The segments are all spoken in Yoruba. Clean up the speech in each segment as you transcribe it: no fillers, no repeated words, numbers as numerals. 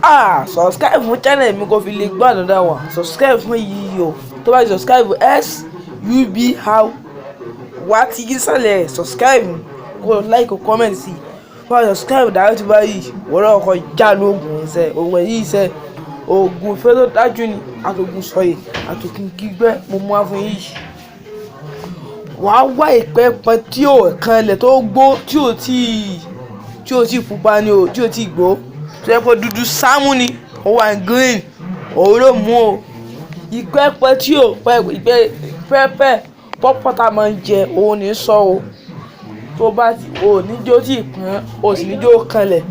Subscribe fún channel mi kó fi lè gbọ́ àdọ́dá wa. Subscribe fún yìí o. Tó bá ti subscribe SUB how wá ti yí sálẹ̀ subscribe kó like kó comment sí. Tó bá subscribe dáhùn tí báyìí wọ́n lọ́wọ́ kọ́ já lóògùn iṣẹ́ ògùn yìí iṣẹ́ ògùn ìfẹ́ tó dájú ni àtògùn sọ̀yè àtògùn gbígbẹ́ mo mú wá fún yìí. Wàá wá ìpẹ́pẹ́ tí ò kanlẹ̀ tó gbó tí ò tí pupa ni o tí ò tí gbó tó yẹ kó dúdú sámú ni ó wà green òun ló mú o. Ìpẹ́pẹ́ tí ò pẹ́pẹ́ pọ́pọ́ tá a máa ń jẹ òun ní sọ o. Tó bá ti o níjó tí ìpọ́n o sì níjó kanlẹ̀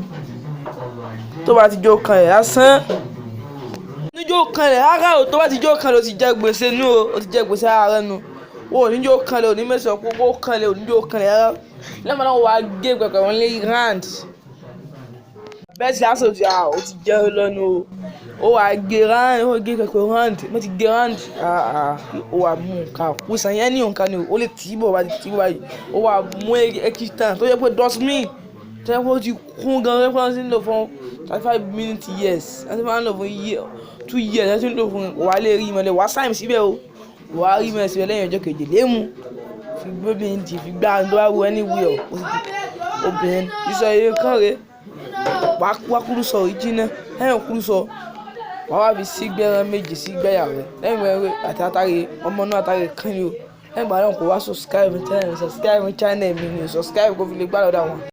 tó bá ti jó kanlẹ̀ lásán níjó kanlẹ̀ rárá o. Tó bá ti jó kanlẹ̀ o ti jẹ gbèsè nù o ti jẹ gbèsè ara nù o níjó kanlẹ̀ o ní mẹ́sàn-án kókó kanlẹ̀ o níjó kanlẹ̀ rárá lẹ́mọ̀ náà wàá gé pẹ̀pẹ̀ wọn lé round bẹ́ẹ̀ sì lásán o ti jẹ́ lọ́nu o wàá gé round o gé pẹ̀pẹ̀ round mo ti gé round o wàá mú nǹkan kó sàn yẹn ní nǹkan ni o lè tì í bọ̀ wá tì í báyìí o wàá mú ekitan tó yẹ pé dustbin tó yẹ pé o ti kún gan rẹ́ fún lò fún 35 minutes years ẹ ti máa ń lò fún 2 years ẹ ti ń lò fún wàá lè rí ìmọ̀lẹ̀ wàá sáyẹ̀mù síbẹ̀ o wàá rí ìmọ̀lẹ̀ síbẹ̀ lẹ́yìn ọjọ́ kejì lému fi gbóbìnrin tì fi gbá àdó àwọ̀ anywhere obìnrin ìsọ eré kan rẹ̀ wá kúrú sọ ìjìnà lẹ́yìn kúrú sọ wàá wá fi sígbẹ́rán méjì sígbẹ́yà rẹ̀ lẹ́yìn rẹ̀ àti àtàrí ọmọ náà àtàrí kan ni o lẹ́yìn ìgbà náà kò wá subscribe channel mi ni subscribe kó fi lè gbá lọ́dọ̀ àwọn.